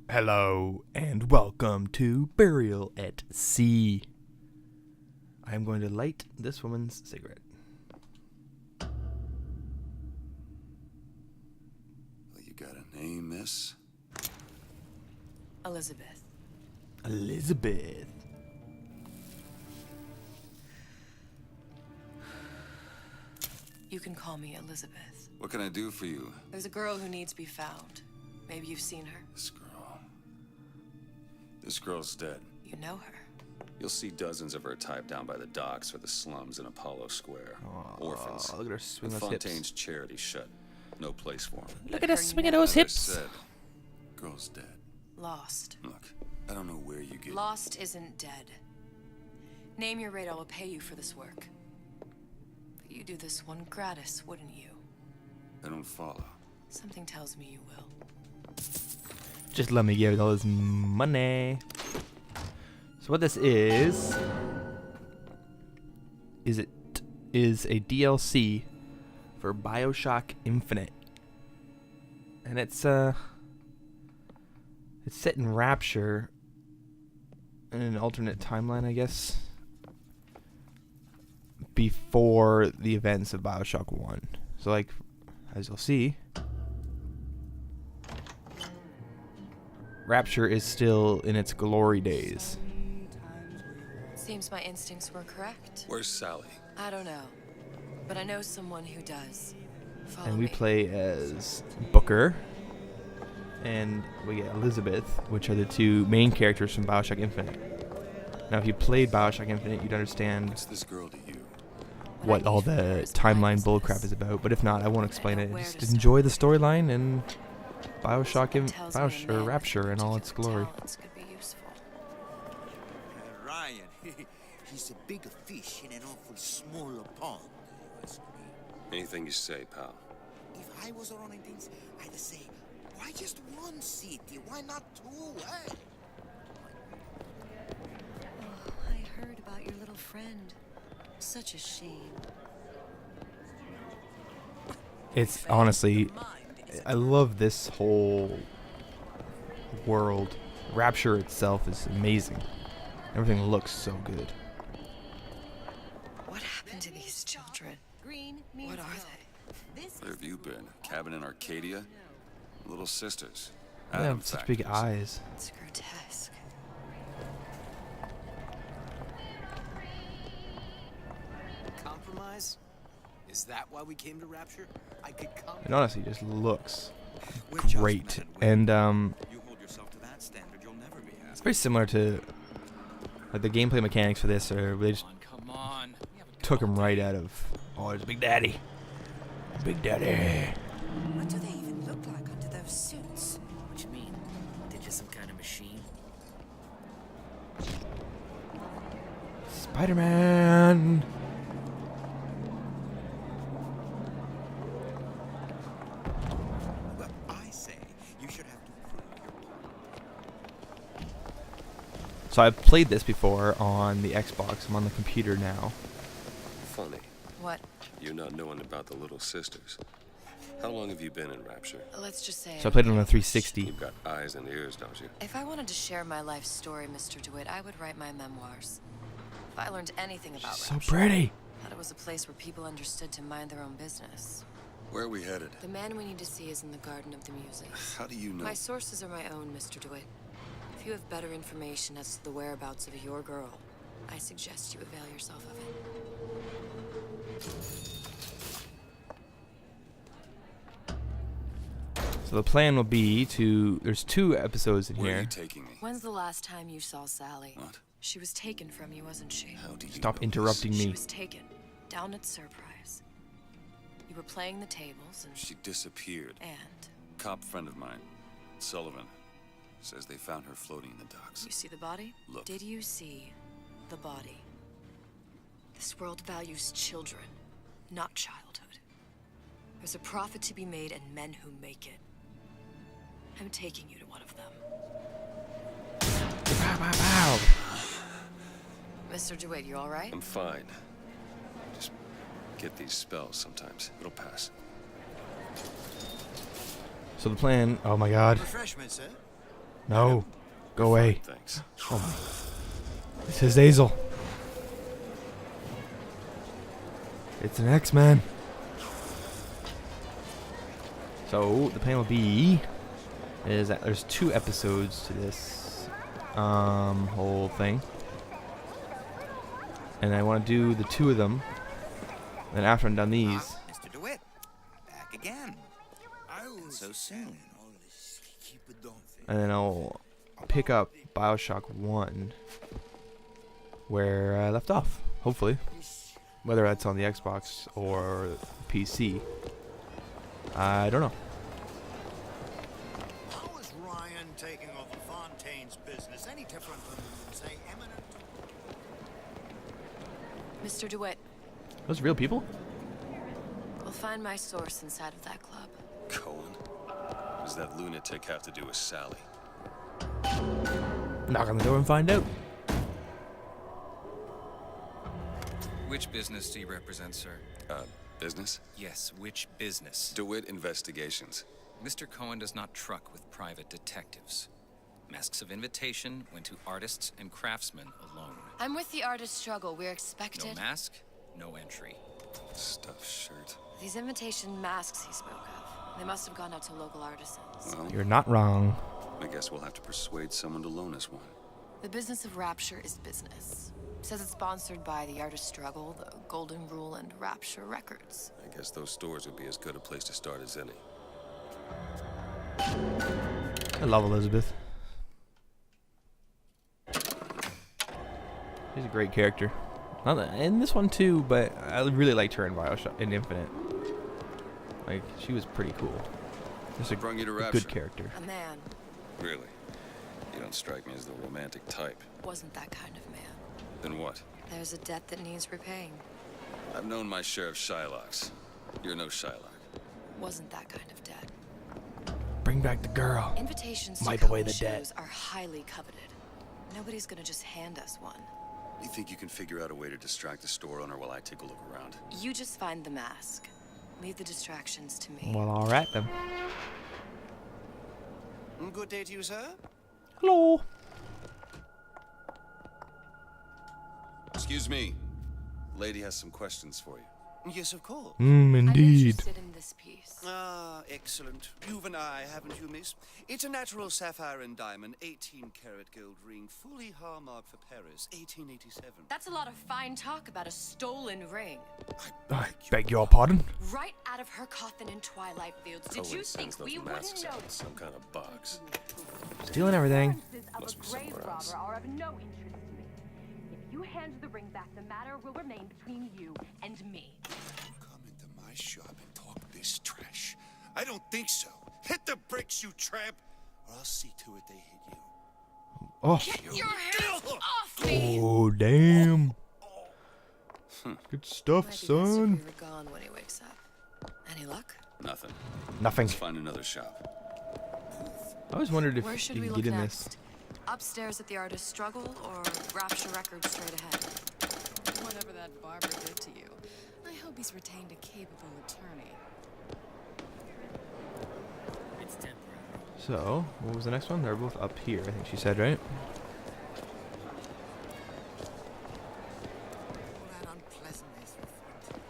Hello and welcome to Burial at Sea. I am going to light this woman's cigarette. Well, you got a name, miss? Elizabeth. Elizabeth. You can call me Elizabeth. What can I do for you? There's a girl who needs to be found. Maybe you've seen her. This girl's dead. You know her. You'll see dozens of her type down by the docks or the slums in Apollo Square. Orphans. Look at her swing And those hips. Fontaine's charity shut. No place for them. Look at her swinging those As I hips. said, girl's dead. Lost. Look, I don't know where you get... Lost isn't dead. Name your rate, I will pay you for this work. But you do this one gratis, wouldn't you? I don't follow. Something tells me you will. Just let me give all this money. So what this is a DLC for Bioshock Infinite. And it's set in Rapture in an alternate timeline, I guess, before the events of Bioshock 1. So like, as you'll see, Rapture is still in its glory days. Seems my instincts were correct. Where's Sally? I don't know. But I know someone who does. Follow And we me. play as Booker and we get Elizabeth, which are the two main characters from Bioshock Infinite. Now, if you played Bioshock Infinite, you'd understand What's this girl to you? what all the timeline bullcrap is about. But if not, I won't explain it. Just enjoy the storyline and Bioshock or Rapture in all its glory. Could be useful. Ryan, he's a bigger fish in an awful smaller pond. Anything you say, pal. If I was running things, I'd say, why just one city? Why not two, eh? Oh, I heard about your little friend. Such a shame. It's honestly, I love this whole world. Rapture itself is amazing. Everything looks so good. What happened to these children? Green means What are no. they? This Where have you been? Cabin in Arcadia? Little sisters. They Atom have such big factories. eyes. It's grotesque. Compromise? Is that why we came to Rapture? I could come. It honestly just looks We're just great. men, women. And You hold yourself to that standard, you'll never be it's asked. very similar to like the gameplay mechanics for this, or they just Come on. took them right out of. Oh, there's Big Daddy. Big Daddy. What do they even look like under those suits? What you mean? They're just some kind of machine? Spider-Man. Well, I say you should have to prove your point. So I've played this before on the Xbox. I'm on the computer now. Funny. What? You not knowing about the little sisters. How long have you been in Rapture? Let's just say. So I played it on a 360. You've got eyes and ears, don't you? If I wanted to share my life story, Mr. DeWitt, I would write my memoirs. If I learned anything about So Rapture, pretty. that it was a place where people understood to mind their own business. Where are we headed? The man we need to see is in the Garden of the Muses. How do you know? My sources are my own, Mr. DeWitt. If you have better information as to the whereabouts of your girl, I suggest you avail yourself of it. So the plan will be to. There's 2 episodes in Where are here. you taking me? When's the last time you saw Sally? What? She was taken from you, wasn't she? How do you Stop know interrupting She me. was taken down at Surprise. You were playing the tables this? She disappeared. and Cop friend of mine, Sullivan, says they found her floating in the docks. you see the body? Look. Did you see the body? This world values children, not childhood. There's a profit to be made and men who make it. I'm taking you to one of them. Pow, pow, pow. Mr. DeWitt, you all right? I'm fine. Just get these spells sometimes. It'll pass. So the plan, oh my god. Refreshments, sir? No. Go away. Thanks. Oh my. It's his Hazel. It's an X-Man. So, the plan will be is that there's 2 episodes to this whole thing. And I want to do the 2 of them. Then after I'm done these, Mr. DeWitt, back again. So soon. and then I'll pick up Bioshock 1 where I left off, hopefully. Whether that's on the Xbox or PC, I don't know. How is Ryan taking over Fontaine's business? Any different than, say, Eminent? Mr. DeWitt, Those real people? we'll find my source inside of that club. Cohen? What does that lunatic have to do with Sally? Knock on the door and find out. Which business do you represent, sir? Business? Yes, which business? DeWitt Investigations. Mr. Cohen does not truck with private detectives. Masks of Invitation went to artists and craftsmen alone. I'm with the artist struggle. We're No expected. mask, no entry. Stuffed shirt. These invitation masks he spoke of, they must have gone out to local artisans. Well, You're not wrong. I guess we'll have to persuade someone to loan us one. The business of Rapture is business. Says it's sponsored by the artist struggle, the Golden Rule, and Rapture Records. I guess those stores would be as good a place to start as any. I love Elizabeth. She's a great character. In this one too, but I really liked her in Bioshock in Infinite. Like, she was pretty cool. Just a, Brought you to a Rapture. good character. A man Really? You don't strike me as the romantic type. wasn't that kind of man. Then what? There's a debt that needs repaying. I've known my share of Shylocks. You're no Shylock. Wasn't that kind of debt. Bring back the girl. Invitations to Wipe away Cohen the debt. shows are highly coveted. Nobody's gonna just hand us one. You think you can figure out a way to distract the store owner while I take a look around? You just find the mask. Leave the distractions to me. Well, alright then. Good day to you, sir. Hello. Excuse me. Lady has some questions for you. Yes, of course. I'm Indeed. interested in this piece. Ah, excellent. You've an eye, haven't you, miss? It's a natural sapphire and diamond, 18-karat gold ring, fully hallmarked for Paris, 1887. That's a lot of fine talk about a stolen ring. I beg your pardon? Right out of her coffin in Twilight Fields. Did Cohen you sends think those we masks wouldn't out know? in some kind of box. Stealing everything. Must be somewhere else. are of no interest to me. If you hand the ring back, the matter will remain between you and me. Come into my shop and talk this trash. I don't think so. Hit the bricks, you tramp, or I'll see to it they hit you. Oh. Get your hands off me! Oh, damn. Good stuff, Might be best if son. we were gone when he wakes up. Any luck? Nothing. Nothing. Let's find another shop. I always wondered if Where should you we could look get in next? this. Upstairs at the artist struggle or Rapture Records straight ahead? Whatever that barber did to you, I hope he's retained a capable attorney. So, what was the next one? They're both up here, I think she said, right? All that unpleasantness in front.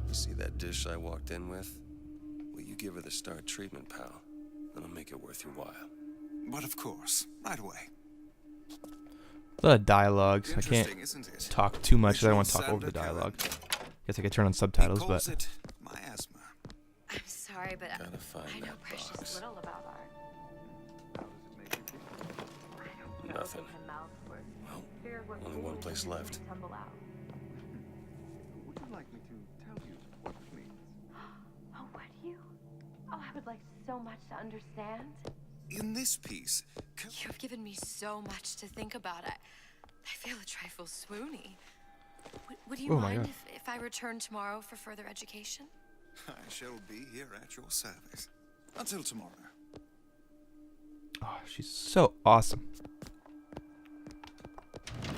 You see that dish I walked in with? Will you give her the star treatment, pal? That'll make it worth your while. But of course, right away. A lot of dialogues. I can't Interesting, isn't it? talk too much. I don't want to talk Visual over the sound dialogue. talent. Guess I could turn on subtitles, He but calls it miasma. I'm sorry, but Gotta find I know that precious box. little about art. Nothing. Well, only one place left. Would you like me to tell you what it means? Oh, would you? Oh, I would like so much to understand. In this piece, You've given me so much to think about. I feel a trifle swoony. Would you Oh my mind God. if I return tomorrow for further education? I shall be here at your service. Until tomorrow. oh, she's so awesome.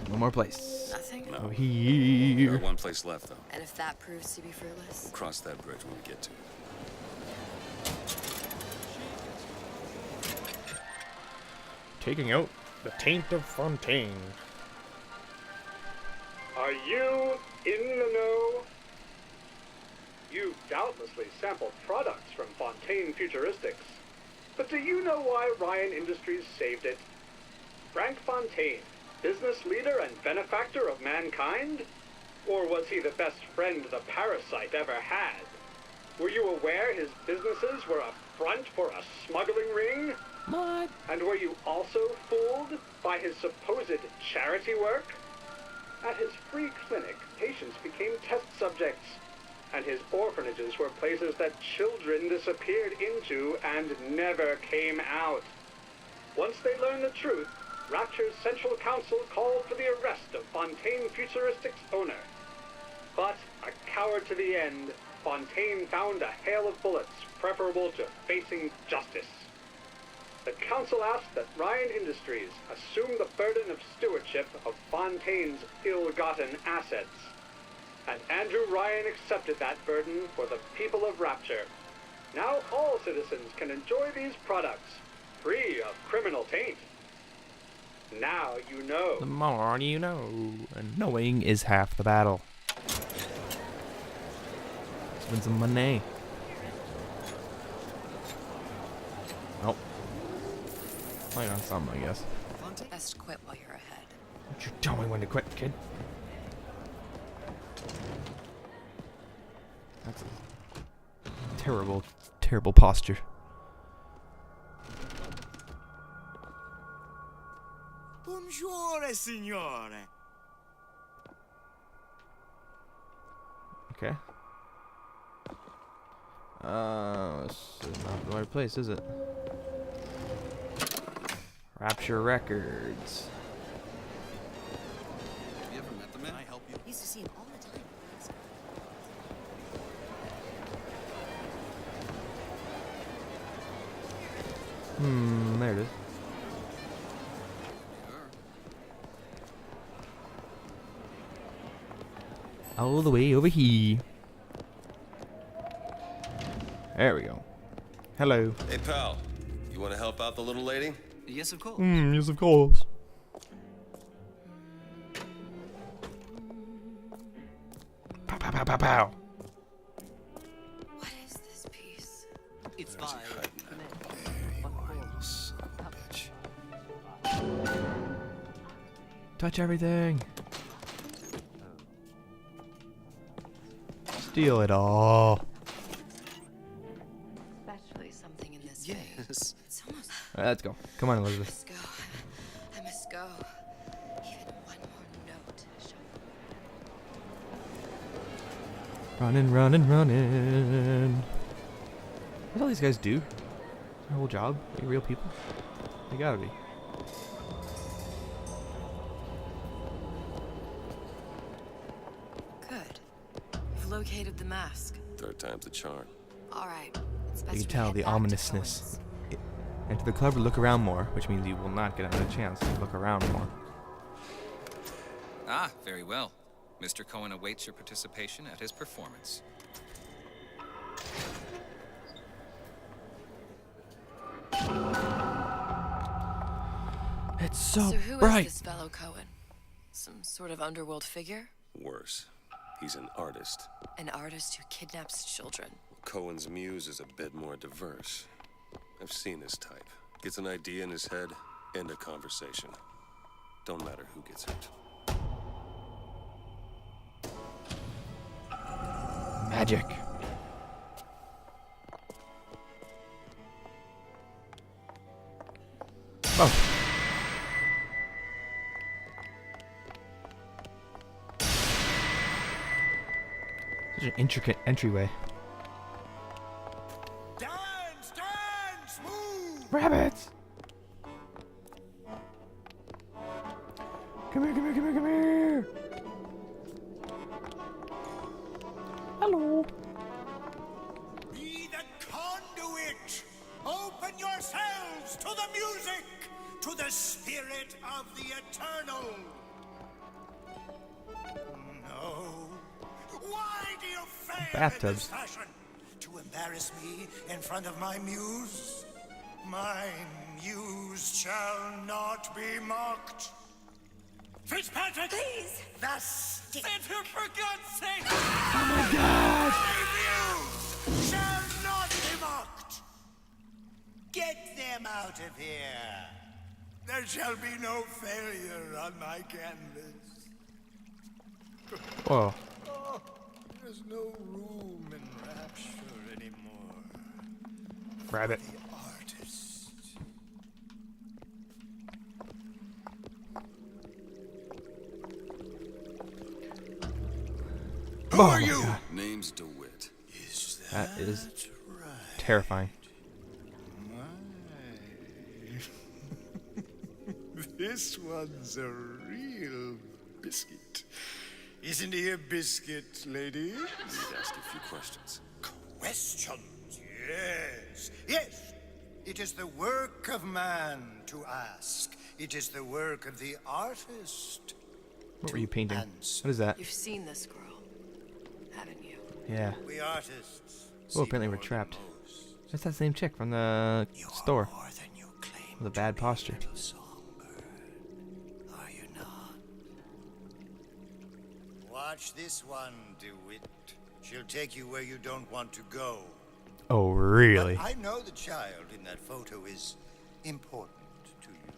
One more place. Nothing? Oh, There's here. one place left, though. And if that proves to be fruitless? We'll cross that bridge when we get to it. Taking out the taint of Fontaine. Are you in the know? You've doubtlessly sampled products from Fontaine Futuristics. But do you know why Ryan Industries saved it? Frank Fontaine, business leader and benefactor of mankind? Or was he the best friend the parasite ever had? Were you aware his businesses were a front for a smuggling ring? What? And were you also fooled by his supposed charity work? At his free clinic, patients became test subjects, and his orphanages were places that children disappeared into and never came out. Once they learned the truth, Rapture's Central Council called for the arrest of Fontaine Futuristics' owner. But, a coward to the end, Fontaine found a hail of bullets preferable to facing justice. The council asked that Ryan Industries assume the burden of stewardship of Fontaine's ill-gotten assets. And Andrew Ryan accepted that burden for the people of Rapture. Now all citizens can enjoy these products, free of criminal taint. Now you know. The more you know. And knowing is half the battle. Let's win some money. Oh. Playing on something, I guess. Best quit while you're ahead. Don't you tell me when to quit, kid. That's a terrible, terrible posture. Buongiorno, signore. Okay. This is not the right place, is it? Rapture Records. Have you ever met the man? Can I help you? Used to see him all the time. There it is. All the way over here. There we go. Hello. Hey, pal. You want to help out the little lady? Yes, of course. Yes, of course. Pow, pow, pow, pow, pow. What is this piece? It's Where's he fine. hiding at? There you are, you little son of a bitch. Touch everything. Steal it all. Especially something in this Yes. vein. It's almost... Alright, let's go. Come on, I Elizabeth. must go. I must go. Even one more note shall... Running, running, running. What do all these guys do? Their whole job? Are they real people? They gotta be. Good. You've located the mask. Third time's the charm. All right. It's best You we can tell head the back to ominousness. Cohen's. Enter the club or look around more, which means you will not get another chance to look around more. Ah, very well. Mr. Cohen awaits your participation at his performance. It's so who is bright. this fellow Cohen? Some sort of underworld figure? Worse. He's an artist. An artist who kidnaps children. Cohen's muse is a bit more diverse. I've seen his type. Gets an idea in his head, end a conversation. Don't matter who gets hurt. Magic. Oh. Such an intricate entryway. Dance, dance, move! Rabbits! Come here, come here, come here, come here! Hello. Be the conduit! Open yourselves to the music, to the spirit of the eternal! do you fail in Bathtubs. this fashion? To embarrass me in front of my muse? My muse shall not be mocked. Fitzpatrick! Please! The stick! Enter, for God's sake! Oh my God! My muse shall not be mocked! Get them out of here! There shall be no failure on my canvas. Whoa. Oh, there's no room in Rapture anymore. Rabbit. The artist. Who are you? God. Name's DeWitt. Is That is right? terrifying. This one's a real biscuit. Isn't he a biscuit, lady? Need ask a few questions. Questions? Yes. Yes. It is the work of man to ask. It is the work of the artist. What were you painting? Answer. What is that? You've seen this girl, haven't you? Yeah. We artists. Oh, apparently we're trapped. That's that same chick from the store. More than you claim. With a bad posture. Little songbird. Are you not? Watch this one, DeWitt. She'll take you where you don't want to go. Oh, really? But I know the child in that photo is important to you.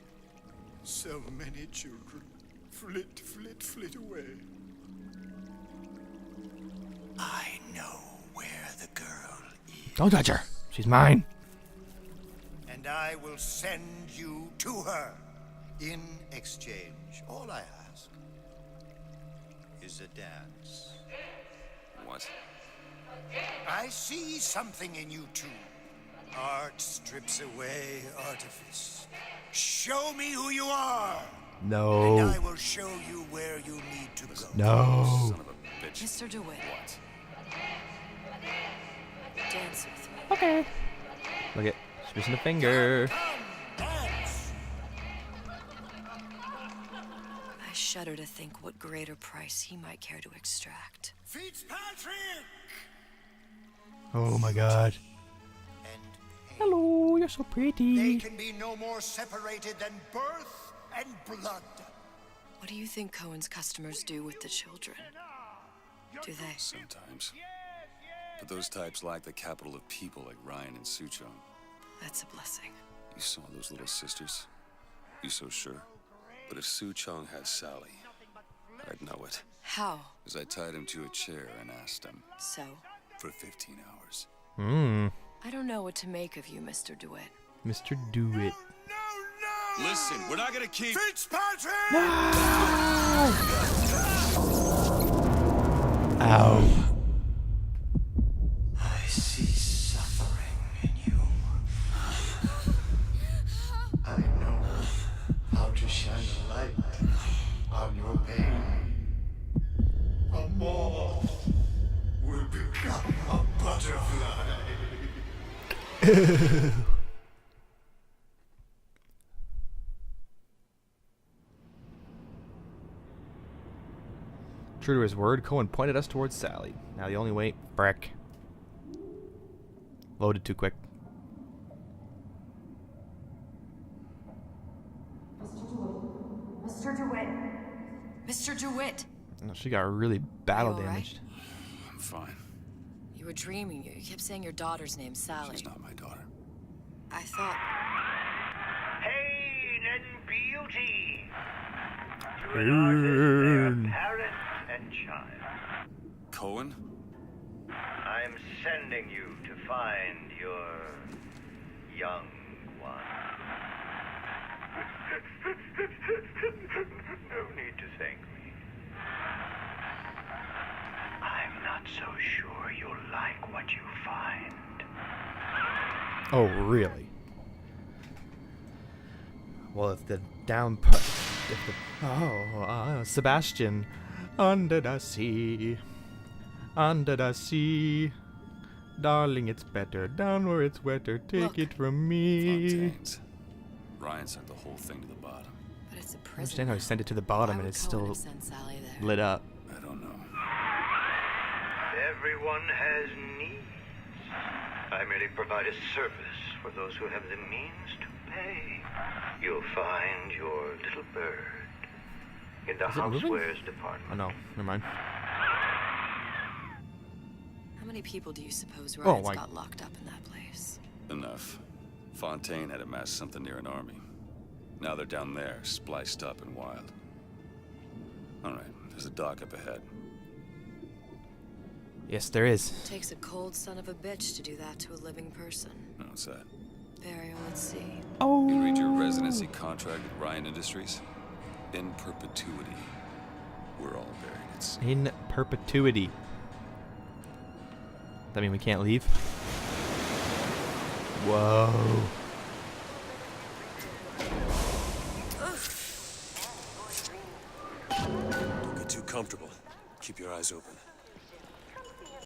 So many children flit, flit, flit away. I know where the girl is. Don't touch her. She's mine. And I will send you to her. In exchange, all I ask is a dance. What? I see something in you two. Art strips away artifice. Show me who you are. No. And I will show you where you need to go. No. Son of a bitch. Mr. DeWitt. What? Dance with me. Okay. Look at. She's missing a finger. Come, dance. I shudder to think what greater price he might care to extract. Fitzpatrick! Oh my God. And pain. Hello, you're so They pretty. can be no more separated than birth and blood. What do you think Cohen's customers do with the children? Do they? Sometimes. But those types lack the capital of people like Ryan and Suchong. That's a blessing. You saw those little sisters? You so sure? But if Suchong had Sally, I'd know it. How? As I tied him to a chair and asked him So? for 15 hours. I don't know what to make of you, Mr. DeWitt. Mr. Do It. No! Listen, we're not gonna keep... Fitzpatrick! Ow. I see suffering in you. I know how to shine a light on your pain. A moth will become a butterfly. True to his word, Cohen pointed us towards Sally. Now the only way... Breck. Loaded too quick. Mr. DeWitt! Mr. DeWitt! Oh, she got really battle You all right? damaged. I'm fine. You were dreaming. You kept saying your daughter's name, Sally. She's not my daughter. I thought... Pain and beauty. To Pain. an artist, they are parent and child. Cohen? I am sending you to find your young one. No need to thank me. I'm not so sure you'll like what you find. Oh, really? Well, if the down part... If the... Sebastian. Under the sea. Under the sea. Darling, it's better down where it's wetter. Take Look. it from me. Fontaines. Ryan sent the whole thing to the bottom. But it's a I prison. understand how he sent it to the bottom Why and would it's Cohen still have sent Sally there? lit up. I don't know. Everyone has needs. I merely provide a service for those who have the means to pay. You'll find your little bird in the housewares department. Oh no, never mind. How many people do you suppose Oh, Ryan's my- got locked up in that place? Enough. Fontaine had amassed something near an army. Now they're down there, spliced up and wild. All right, there's a dock up ahead. Yes, there is. Takes a cold son of a bitch to do that to a living person. No, what's that? Burial at sea. Oh. You read your residency contract with Ryan Industries? In perpetuity, we're all buried at sea. In perpetuity. That mean we can't leave? Whoa. Don't get too comfortable. Keep your eyes open.